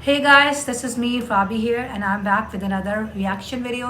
Hey guys, this is me, Fabi here, and I'm back with another reaction video.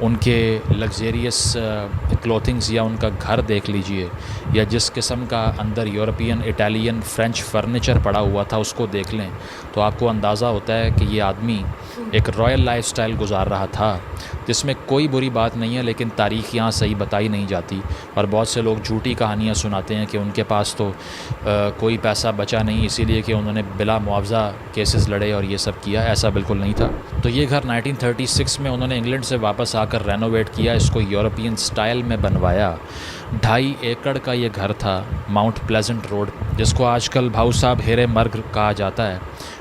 ان کے لگزیریس کلوتھنگز یا ان کا گھر دیکھ لیجئے، یا جس قسم کا اندر یورپین، اٹالین، فرینچ فرنیچر پڑا ہوا تھا اس کو دیکھ لیں تو آپ کو اندازہ ہوتا ہے کہ یہ آدمی ایک رائل لائف سٹائل گزار رہا تھا، جس میں کوئی بری بات نہیں ہے، لیکن تاریخ یہاں صحیح بتائی نہیں جاتی، اور بہت سے لوگ جھوٹی کہانیاں سناتے ہیں کہ ان کے پاس تو کوئی پیسہ بچا نہیں اسی لیے کہ انہوں نے بلا معاوضہ کیسز لڑے اور یہ سب کیا۔ ایسا بالکل نہیں تھا۔ تو یہ گھر 1936 میں انہوں نے انگلینڈ سے واپس آ کر رینوویٹ کیا، اس کو یورپین سٹائل میں بنوایا۔ 2.5 ایکڑ کا یہ گھر تھا ماؤنٹ پلیزنٹ روڈ، جس کو آج کل بھاؤ صاحب ہیرے مرگ کہا جاتا ہے،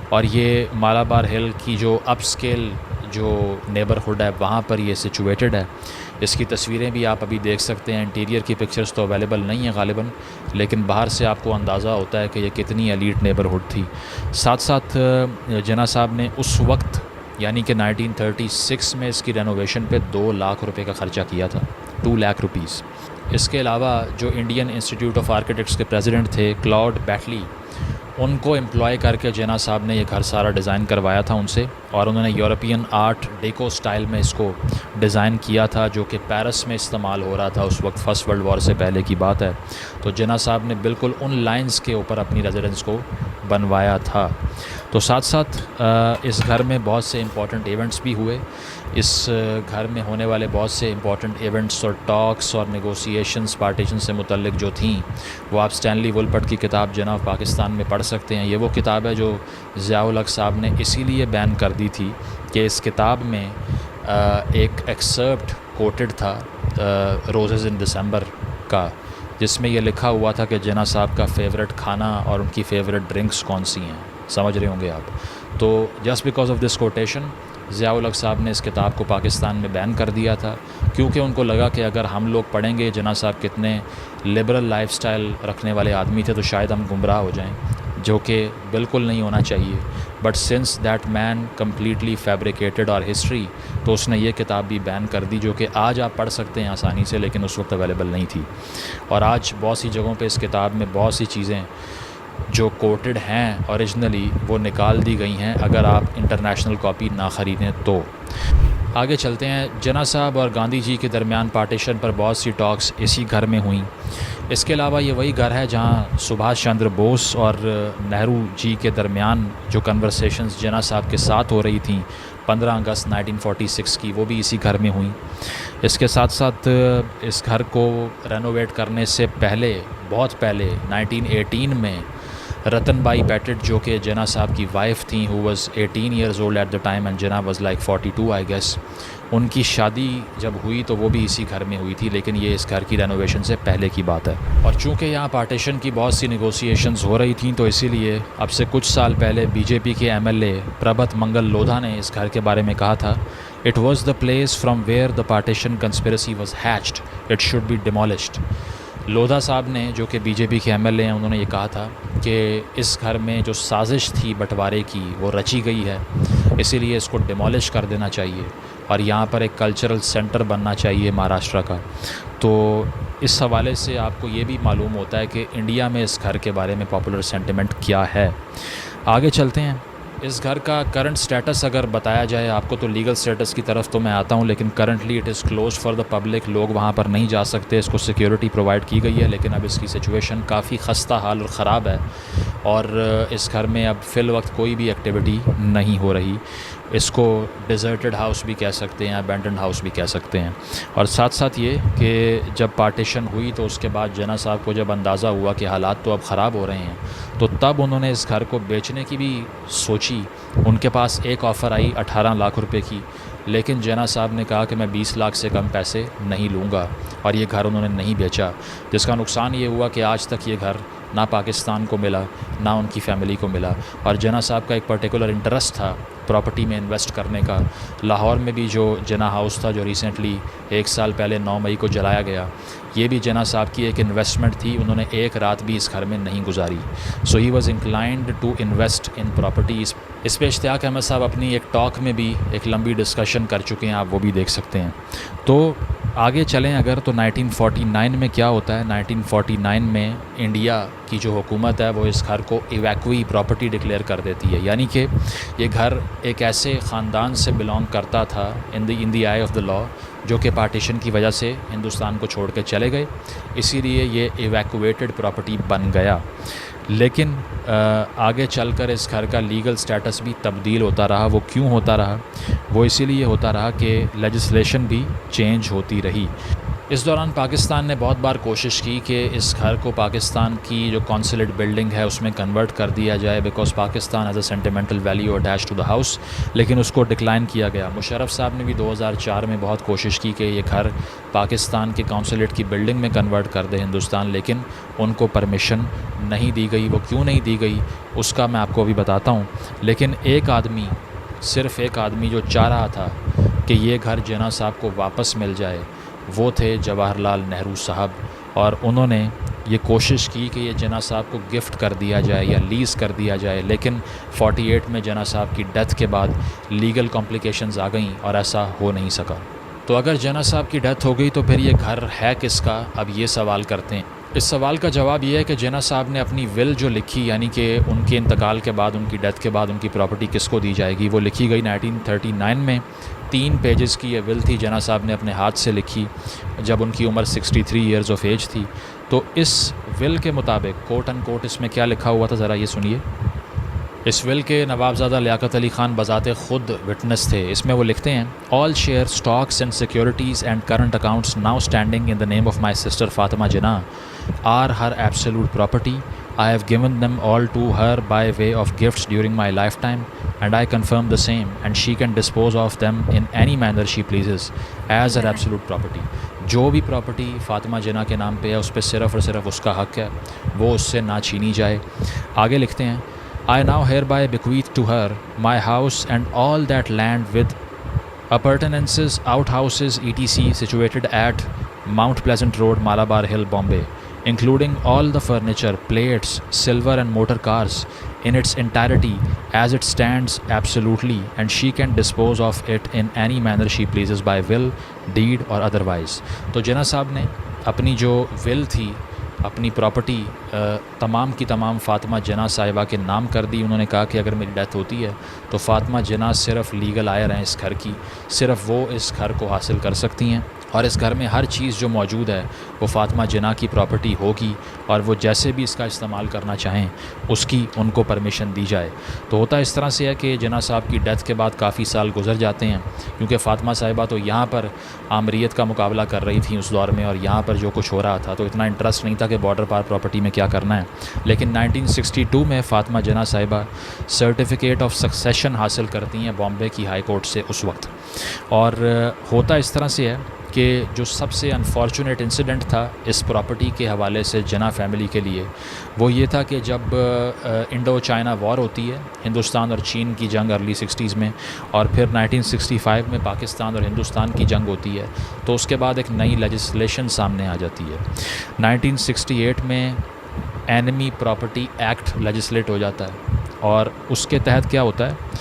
اور یہ مالابار ہل کی جو اپ سکیل جو نیبرہڈ ہے وہاں پر یہ سچویٹڈ ہے۔ اس کی تصویریں بھی آپ ابھی دیکھ سکتے ہیں، انٹیریئر کی پکچرز تو اویلیبل نہیں ہیں غالباً، لیکن باہر سے آپ کو اندازہ ہوتا ہے کہ یہ کتنی ایلیٹ نیبرہڈ تھی۔ ساتھ ساتھ جناح صاحب نے اس وقت یعنی کہ 1936 میں اس کی رینوویشن پہ 2 لاکھ روپے کا خرچہ کیا تھا، 2 لاکھ روپیز۔ اس کے علاوہ جو انڈین انسٹیٹیوٹ آف آرکیٹیکٹس کے پریزیڈنٹ تھے کلاؤڈ بیٹلی، ان کو امپلائی کر کے جناح صاحب نے یہ گھر سارا ڈیزائن کروایا تھا ان سے، اور انہوں نے یورپین آرٹ ڈیکو سٹائل میں اس کو ڈیزائن کیا تھا، جو کہ پیرس میں استعمال ہو رہا تھا اس وقت، فرسٹ ورلڈ وار سے پہلے کی بات ہے۔ تو جناح صاحب نے بالکل ان لائنز کے اوپر اپنی ریزیڈنس کو بنوایا تھا۔ تو ساتھ ساتھ اس گھر میں بہت سے امپورٹنٹ ایونٹس بھی ہوئے۔ اس گھر میں ہونے والے بہت سے امپورٹنٹ ایونٹس اور ٹاکس اور نیگوسیشنز پارٹیشن سے متعلق جو تھیں، وہ آپ اسٹینلی وولپٹ کی کتاب جناح آف پاکستان میں پڑھ سکتے ہیں۔ یہ وہ کتاب ہے جو ضیاء الحق صاحب نے اسی لیے بین کر دی تھی کہ اس کتاب میں ایک ایکسرپٹ کوٹڈ تھا روزز ان دسمبر کا، جس میں یہ لکھا ہوا تھا کہ جناح صاحب کا فیوریٹ کھانا اور ان کی فیوریٹ ڈرنکس کون سی ہیں، سمجھ رہے ہوں گے آپ۔ تو just because of this quotation Zia الحق صاحب نے اس کتاب کو پاکستان میں بین کر دیا تھا، کیونکہ ان کو لگا کہ اگر ہم لوگ پڑھیں گے جناح صاحب کتنے لبرل لائف سٹائل رکھنے والے آدمی تھے تو شاید ہم گمراہ ہو جائیں، جو کہ بالکل نہیں ہونا چاہیے۔ But since that mean completely fabricated اور ہسٹری، تو اس نے یہ کتاب بھی بین کر دی، جو کہ آج آپ پڑھ سکتے ہیں آسانی سے، لیکن اس وقت اویلیبل نہیں تھی۔ اور آج بہت سی جگہوں پہ اس کتاب میں بہت سی چیزیں جو کوٹڈ ہیں اوریجنلی وہ نکال دی گئی ہیں، اگر آپ انٹرنیشنل کاپی نہ خریدیں تو۔ آگے چلتے ہیں۔ جناح صاحب اور گاندھی جی کے درمیان پارٹیشن پر بہت سی ٹاکس اسی گھر میں ہوئیں۔ اس کے علاوہ یہ وہی گھر ہے جہاں سبھاش چندر بوس اور نہرو جی کے درمیان جو کنورسیشنز جناح صاحب کے ساتھ ہو رہی تھیں 15 اگست 1946 کی، وہ بھی اسی گھر میں ہوئیں۔ اس کے ساتھ ساتھ اس گھر کو رینوویٹ کرنے سے پہلے، بہت پہلے 1918 میں رتن بائی پیٹٹ، جو کہ جناح صاحب کی وائف تھیں، who was 18 years old at the time and Jinnah was like 42 I guess، ان کی شادی جب ہوئی تو وہ بھی اسی گھر میں ہوئی تھی، لیکن یہ اس گھر کی رینوویشن سے پہلے کی بات ہے۔ اور چونکہ یہاں پارٹیشن کی بہت سی نیگوسیشنز ہو رہی تھیں، تو اسی لیے اب سے کچھ سال پہلے بی جے پی کے MLA پربھت منگل لودھا نے اس گھر کے بارے میں کہا تھا، "It was the place from where the partition conspiracy was hatched. It should be demolished." Lodha صاحب نے، جو کہ بی جے پی کے MLA ہیں، انہوں نے یہ کہا تھا کہ اس گھر میں جو سازش تھی بٹوارے کی وہ رچی گئی ہے، اسی لیے اس کو ڈیمولش کر دینا چاہیے، اور یہاں پر ایک کلچرل سینٹر بننا چاہیے مہاراشٹرا کا۔ تو اس حوالے سے آپ کو یہ بھی معلوم ہوتا ہے کہ انڈیا میں اس گھر کے بارے میں پاپولر سینٹیمنٹ کیا ہے۔ آگے چلتے ہیں۔ اس گھر کا کرنٹ سٹیٹس اگر بتایا جائے آپ کو، تو لیگل سٹیٹس کی طرف تو میں آتا ہوں، لیکن currently it is close for the public, لوگ وہاں پر نہیں جا سکتے، اس کو سیکیورٹی پرووائڈ کی گئی ہے، لیکن اب اس کی سچویشن کافی خستہ حال اور خراب ہے، اور اس گھر میں اب فی الوقت کوئی بھی ایکٹیویٹی نہیں ہو رہی۔ اس کو ڈیزرٹڈ ہاؤس بھی کہہ سکتے ہیں، ابینڈنڈ ہاؤس بھی کہہ سکتے ہیں۔ اور ساتھ ساتھ یہ کہ جب پارٹیشن ہوئی تو اس کے بعد جناح صاحب کو جب اندازہ ہوا کہ حالات تو اب خراب ہو رہے ہیں، تو تب انہوں نے اس گھر کو بیچنے کی بھی سوچی۔ ان کے پاس ایک آفر آئی 18 لاکھ روپے کی، لیکن جناح صاحب نے کہا کہ میں 20 لاکھ سے کم پیسے نہیں لوں گا، اور یہ گھر انہوں نے نہیں بیچا، جس کا نقصان یہ ہوا کہ آج تک یہ گھر نہ پاکستان کو ملا نہ ان کی فیملی کو ملا۔ اور جناح صاحب کا ایک پرٹیکولر انٹرسٹ تھا پراپرٹی میں انویسٹ کرنے کا۔ لاہور میں بھی جو جناح ہاؤس تھا، جو ریسنٹلی 1 سال پہلے 9 مئی کو جلایا گیا، یہ بھی جناح صاحب کی ایک انویسٹمنٹ تھی، انہوں نے ایک رات بھی اس گھر میں نہیں گزاری۔ So he was inclined to invest in properties. اس پہ اشتیاق احمد صاحب اپنی ایک ٹاک میں بھی ایک لمبی ڈسکشن کر چکے ہیں، آپ وہ بھی دیکھ سکتے ہیں۔ تو آگے چلیں اگر تو 1949 میں کیا ہوتا ہے. 1949 میں انڈیا کی جو حکومت ہے وہ اس گھر کو ایویکوئی پراپرٹی ڈکلیئر کر دیتی ہے, یعنی کہ یہ گھر ایک ایسے خاندان سے بلانگ کرتا تھا ان دی آئی آف دا لا جو کہ پارٹیشن کی وجہ سے ہندوستان کو چھوڑ کے چلے گئے, اسی لیے یہ ایویکویٹڈ پراپرٹی بن گیا. لیکن آگے چل کر اس گھر کا لیگل سٹیٹس بھی تبدیل ہوتا رہا. وہ کیوں ہوتا رہا؟ وہ اسی لیے ہوتا رہا کہ لیجسلیشن بھی چینج ہوتی رہی. اس دوران پاکستان نے بہت بار کوشش کی کہ اس گھر کو پاکستان کی جو کونسلیٹ بلڈنگ ہے اس میں کنورٹ کر دیا جائے, because Pakistan as a sentimental value attach to the house, لیکن اس کو ڈکلائن کیا گیا. مشرف صاحب نے بھی 2004 میں بہت کوشش کی کہ یہ گھر پاکستان کے کونسلیٹ کی بلڈنگ میں کنورٹ کر دے ہندوستان, لیکن ان کو پرمیشن نہیں دی گئی. وہ کیوں نہیں دی گئی اس کا میں آپ کو ابھی بتاتا ہوں. لیکن ایک آدمی, صرف ایک آدمی جو چاہ رہا تھا کہ یہ گھر جناح صاحب کو واپس مل جائے, وہ تھے جواہر لال نہرو صاحب, اور انہوں نے یہ کوشش کی کہ یہ جناح صاحب کو گفٹ کر دیا جائے یا لیز کر دیا جائے. لیکن 48 میں جناح صاحب کی ڈیتھ کے بعد لیگل کمپلیکیشنز آ گئیں اور ایسا ہو نہیں سکا. تو اگر جناح صاحب کی ڈیتھ ہو گئی تو پھر یہ گھر ہے کس کا؟ اب یہ سوال کرتے ہیں. اس سوال کا جواب یہ ہے کہ جناح صاحب نے اپنی ول جو لکھی, یعنی کہ ان کے انتقال کے بعد, ان کی ڈیتھ کے بعد ان کی پراپرٹی کس کو دی جائے گی, وہ لکھی گئی 1939 میں. 3 پیجز کی یہ ول تھی, جناح صاحب نے اپنے ہاتھ سے لکھی جب ان کی عمر 63 ایئرز آف ایج تھی. تو اس ول کے مطابق کوٹ ان کوٹ اس میں کیا لکھا ہوا تھا, ذرا یہ سنیے. اس ول کے نوابزادہ لیاقت علی خان بذات خود وٹنس تھے. اس میں وہ لکھتے ہیں, all share stocks and securities and current accounts now standing in the name of my sister Fatima Jinnah are her absolute property. I have given them all to her by way of gifts during my lifetime, and I confirm the same, and she can dispose of them in any manner she pleases as her absolute property. جو بھی property Fatima جناح کے نام پہ ہے اس پہ صرف اور صرف اس کا حق ہے, وہ اس سے نہ چھینی جائے. آگے لکھتے ہیں, I now hereby bequeath to her my house and all that land with appurtenances, outhouses, etc. situated at Mount Pleasant Road, Malabar Hill, Bombay, including all the furniture, plates, silver and motor cars in its entirety as it stands absolutely, and she can dispose of it in any manner she pleases by will, deed or otherwise. تو جناح صاحب نے اپنی جو ول تھی, اپنی property تمام کی تمام فاطمہ جناح صاحبہ کے نام کر دی. انہوں نے کہا کہ اگر میری ڈیتھ ہوتی ہے تو فاطمہ جناح صرف لیگل آئر ہیں اس گھر کی, صرف وہ اس گھر کو حاصل کر سکتی ہیں, اور اس گھر میں ہر چیز جو موجود ہے وہ فاطمہ جناح کی پراپرٹی ہوگی, اور وہ جیسے بھی اس کا استعمال کرنا چاہیں اس کی ان کو پرمیشن دی جائے. تو ہوتا اس طرح سے ہے کہ جناح صاحب کی ڈیتھ کے بعد کافی سال گزر جاتے ہیں, کیونکہ فاطمہ صاحبہ تو یہاں پر آمریت کا مقابلہ کر رہی تھیں اس دور میں, اور یہاں پر جو کچھ ہو رہا تھا تو اتنا انٹرسٹ نہیں تھا کہ بارڈر پار پراپرٹی میں کیا کرنا ہے. لیکن 1962 میں فاطمہ جناح صاحبہ سرٹیفکیٹ آف سکسیشن حاصل کرتی ہیں بامبے کی ہائی کورٹ سے اس وقت. اور ہوتا اس طرح سے ہے کہ جو سب سے انفارچونیٹ انسیڈنٹ تھا اس پراپرٹی کے حوالے سے جناح فیملی کے لیے, وہ یہ تھا کہ جب انڈو چائنا وار ہوتی ہے, ہندوستان اور چین کی جنگ ارلی 60s میں, اور پھر 1965 میں پاکستان اور ہندوستان کی جنگ ہوتی ہے, تو اس کے بعد ایک نئی لیجسلیشن سامنے آ جاتی ہے. 1968 میں اینمی پراپرٹی ایکٹ لیجسلیٹ ہو جاتا ہے, اور اس کے تحت کیا ہوتا ہے,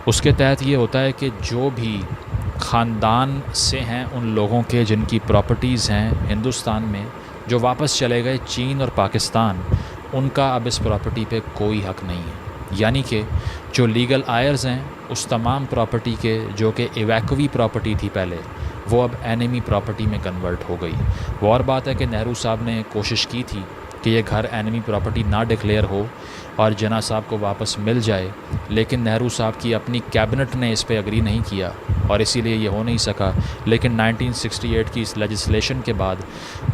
اس کے تحت یہ ہوتا ہے کہ جو بھی خاندان سے ہیں ان لوگوں کے جن کی پراپرٹیز ہیں ہندوستان میں جو واپس چلے گئے چین اور پاکستان, ان کا اب اس پراپرٹی پہ کوئی حق نہیں ہے. یعنی کہ جو لیگل آئرز ہیں اس تمام پراپرٹی کے, جو کہ ایویکوی پراپرٹی تھی پہلے, وہ اب اینمی پراپرٹی میں کنورٹ ہو گئی. وہ اور بات ہے کہ نہرو صاحب نے کوشش کی تھی کہ یہ گھر اینمی پراپرٹی نہ ڈکلیئر ہو اور جناح صاحب کو واپس مل جائے, لیکن نہرو صاحب کی اپنی کیبنٹ نے اس پہ اگری نہیں کیا, اور اسی لیے یہ ہو نہیں سکا. لیکن 1968 کی اس لیجسلیشن کے بعد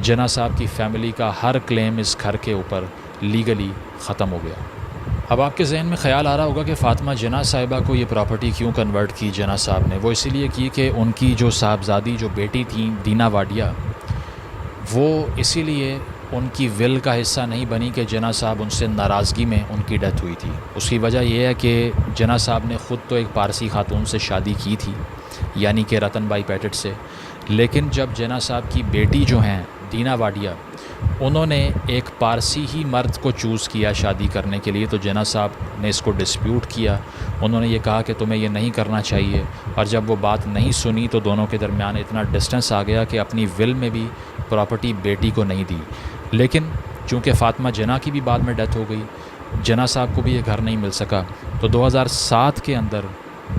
جناح صاحب کی فیملی کا ہر کلیم اس گھر کے اوپر لیگلی ختم ہو گیا. اب آپ کے ذہن میں خیال آ رہا ہوگا کہ فاطمہ جناح صاحبہ کو یہ پراپرٹی کیوں کنورٹ کی جناح صاحب نے. وہ اسی لیے کی کہ ان کی جو صاحبزادی جو بیٹی تھیں دینا واڈیا, وہ اسی لیے ان کی ول کا حصہ نہیں بنی کہ جناح صاحب ان سے ناراضگی میں ان کی ڈیتھ ہوئی تھی. اس کی وجہ یہ ہے کہ جناح صاحب نے خود تو ایک پارسی خاتون سے شادی کی تھی, یعنی کہ رتن بائی پیٹٹ سے, لیکن جب جناح صاحب کی بیٹی جو ہیں دینا واڈیا, انہوں نے ایک پارسی ہی مرد کو چوز کیا شادی کرنے کے لیے، تو جناح صاحب نے اس کو ڈسپیوٹ کیا. انہوں نے یہ کہا کہ تمہیں یہ نہیں کرنا چاہیے، اور جب وہ بات نہیں سنی تو دونوں کے درمیان اتنا ڈسٹنس آ گیا کہ اپنی ول میں بھی پراپرٹی بیٹی کو نہیں دی. لیکن چونکہ فاطمہ جناح کی بھی بعد میں ڈیتھ ہو گئی، جناح صاحب کو بھی یہ گھر نہیں مل سکا، تو 2007 کے اندر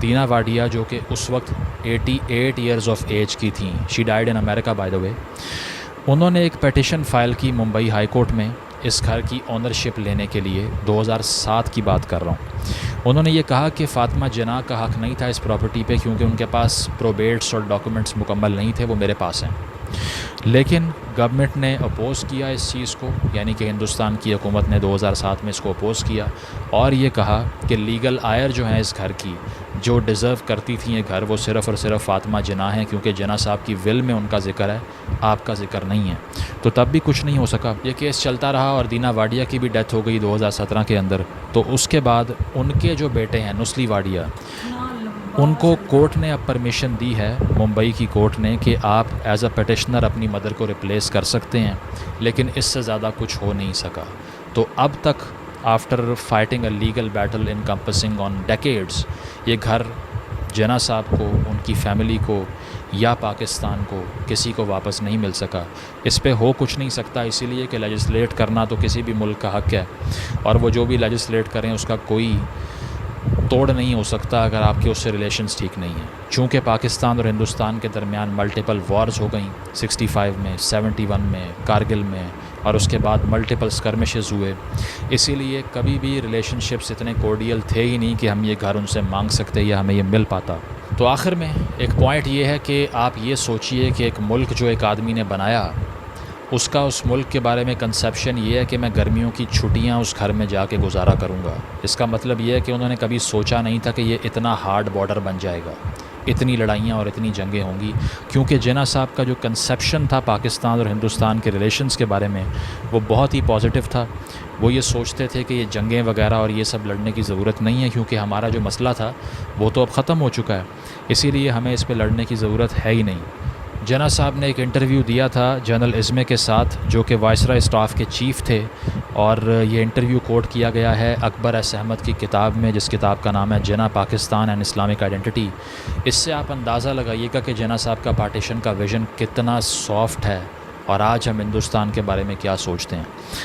دینا واڈیا جو کہ اس وقت 88 ایئرز آف ایج کی تھیں، شی died in America by the وے، انہوں نے ایک پیٹیشن فائل کی ممبئی ہائی کورٹ میں اس گھر کی اونرشپ لینے کے لیے. 2007 کی بات کر رہا ہوں. انہوں نے یہ کہا کہ فاطمہ جناح کا حق نہیں تھا اس پراپرٹی پہ، کیونکہ ان کے پاس پروبیٹس اور ڈاکومنٹس مکمل نہیں تھے، وہ میرے پاس ہیں. لیکن گورنمنٹ نے اپوز کیا اس چیز کو، یعنی کہ ہندوستان کی حکومت نے 2007 میں اس کو اپوز کیا، اور یہ کہا کہ لیگل آئر جو ہیں اس گھر کی، جو ڈیزرو کرتی تھیں یہ گھر، وہ صرف اور صرف فاطمہ جناح ہیں، کیونکہ جناح صاحب کی ول میں ان کا ذکر ہے، آپ کا ذکر نہیں ہے. تو تب بھی کچھ نہیں ہو سکا. یہ کیس چلتا رہا اور دینا واڈیا کی بھی ڈیتھ ہو گئی 2017 کے اندر. تو اس کے بعد ان کے جو بیٹے ہیں نسلی واڈیا، ان کو کورٹ نے اب پرمیشن دی ہے، ممبئی کی کورٹ نے، کہ آپ ایز اے پیٹیشنر اپنی مدر کو ریپلیس کر سکتے ہیں، لیکن اس سے زیادہ کچھ ہو نہیں سکا. تو اب تک after fighting a legal battle encompassing on decades, یہ گھر جناح صاحب کو، ان کی فیملی کو یا پاکستان کو کسی کو واپس نہیں مل سکا. اس پہ ہو کچھ نہیں سکتا، اسی لیے کہ لیجسلیٹ کرنا تو کسی بھی ملک کا حق ہے، اور وہ جو بھی لیجسلیٹ کریں اس کا کوئی توڑ نہیں ہو سکتا اگر آپ کے اس سے ریلیشنز ٹھیک نہیں ہیں. چونکہ پاکستان اور ہندوستان کے درمیان ملٹیپل وارز ہو گئیں، 65 میں، 71 میں، کارگل میں، اور اس کے بعد ملٹیپل اسکرمشز ہوئے. اسی لیے کبھی بھی ریلیشن شپس اتنے کورڈیل تھے ہی نہیں کہ ہم یہ گھر ان سے مانگ سکتے یا ہمیں یہ مل پاتا. تو آخر میں ایک پوائنٹ یہ ہے کہ آپ یہ سوچئے کہ ایک ملک جو ایک آدمی نے بنایا، اس کا اس ملک کے بارے میں کنسیپشن یہ ہے کہ میں گرمیوں کی چھٹیاں اس گھر میں جا کے گزارا کروں گا. اس کا مطلب یہ ہے کہ انہوں نے کبھی سوچا نہیں تھا کہ یہ اتنا ہارڈ بارڈر بن جائے گا، اتنی لڑائیاں اور اتنی جنگیں ہوں گی. کیونکہ جناح صاحب کا جو کنسیپشن تھا پاکستان اور ہندوستان کے ریلیشنز کے بارے میں، وہ بہت ہی پازیٹیو تھا. وہ یہ سوچتے تھے کہ یہ جنگیں وغیرہ اور یہ سب لڑنے کی ضرورت نہیں ہے، کیونکہ ہمارا جو مسئلہ تھا وہ تو اب ختم ہو چکا ہے، اسی لیے ہمیں اس پہ لڑنے کی ضرورت ہے ہی نہیں. جناح صاحب نے ایک انٹرویو دیا تھا جنرل عظمے کے ساتھ، جو کہ وائسرائے اسٹاف کے چیف تھے، اور یہ انٹرویو کوٹ کیا گیا ہے اکبر ایس احمد کی کتاب میں، جس کتاب کا نام ہے جناح پاکستان اینڈ اسلامک آئیڈینٹی. اس سے آپ اندازہ لگائیے گا کہ جناح صاحب کا پارٹیشن کا ویژن کتنا سافٹ ہے، اور آج ہم ہندوستان کے بارے میں کیا سوچتے ہیں.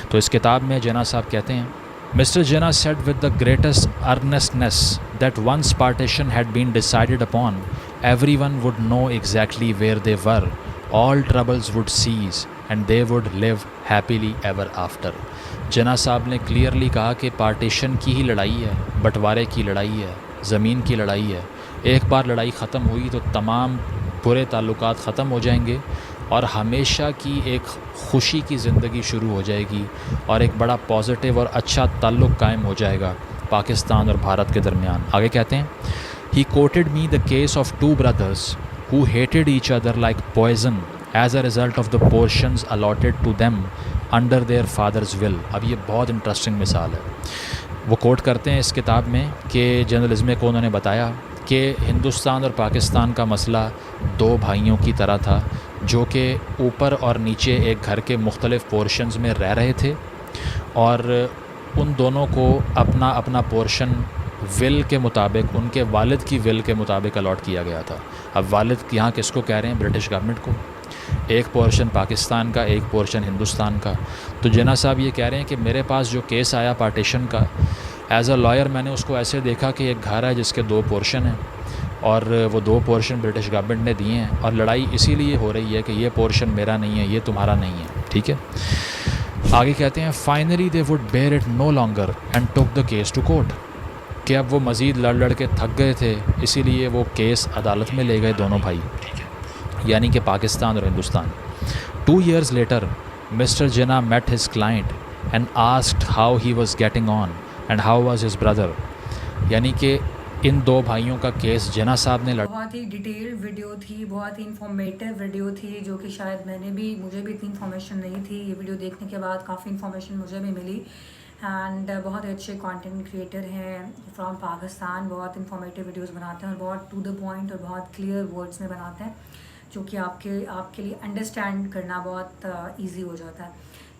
تو اس کتاب میں جناح صاحب کہتے ہیں، Mr. Jinnah said with the greatest earnestness that once partition had been decided upon, everyone would know exactly where they were, all troubles would cease, and they would live happily ever after. جناح صاحب نے clearly کہا کہ partition کی ہی لڑائی ہے، بٹوارے کی لڑائی ہے، زمین کی لڑائی ہے. ایک بار لڑائی ختم ہوئی تو تمام برے تعلقات ختم ہو جائیں گے، اور ہمیشہ کی ایک خوشی کی زندگی شروع ہو جائے گی، اور ایک بڑا پازیٹیو اور اچھا تعلق قائم ہو جائے گا پاکستان اور بھارت کے درمیان. آگے کہتے ہیں، He quoted me the case of two brothers who hated each other like poison as a result of the portions allotted to them under their father's will. اب یہ بہت انٹرسٹنگ مثال ہے. وہ کوٹ کرتے ہیں اس کتاب میں کہ جنرل عظمے کو انہوں نے بتایا کہ ہندوستان اور پاکستان کا مسئلہ دو بھائیوں کی طرح تھا، جو کہ اوپر اور نیچے ایک گھر کے مختلف پورشنز میں رہ رہے تھے، اور ان دونوں کو اپنا اپنا پورشن ول کے مطابق، ان کے والد کی ول کے مطابق الاٹ کیا گیا تھا. اب والد یہاں کس کو کہہ رہے ہیں؟ برٹش گورنمنٹ کو. ایک پورشن پاکستان کا، ایک پورشن ہندوستان کا. تو جناح صاحب یہ کہہ رہے ہیں کہ میرے پاس جو کیس آیا پارٹیشن کا، ایز اے لائر میں نے اس کو ایسے دیکھا کہ ایک گھر ہے جس کے دو پورشن ہیں، اور وہ دو پورشن برٹش گورنمنٹ نے دیے ہیں، اور لڑائی اسی لیے ہو رہی ہے کہ یہ پورشن میرا نہیں ہے، یہ تمہارا نہیں ہے. ٹھیک ہے. آگے کہتے ہیں، finally they would bear it no longer and took the case to court. کہ اب وہ مزید لڑ کے تھک گئے تھے، اسی لیے وہ کیس عدالت میں لے گئے دونوں بھائی، یعنی کہ پاکستان اور Hindustan. 2 years later, Mr. Jinnah met his client and asked how he was getting on and how was his brother. یعنی کہ ان دو بھائیوں کا کیس جناح صاحب نے بہت ہی ڈیٹیلڈ ویڈیو تھی، بہت ہی انفارمیٹیو ویڈیو تھی، جو کہ شاید مجھے بھی اتنی انفارمیشن نہیں تھی. یہ ویڈیو دیکھنے کے بعد کافی انفارمیشن مجھے بھی ملی. اینڈ بہت اچھے کانٹینٹ کریٹر ہیں فرام پاکستان، بہت انفارمیٹیو ویڈیوز بناتے ہیں، اور بہت ٹو دا پوائنٹ اور بہت کلیئر ورڈس میں بناتے ہیں، جو کہ آپ کے لیے انڈرسٹینڈ کرنا بہت ایزی ہو جاتا ہے.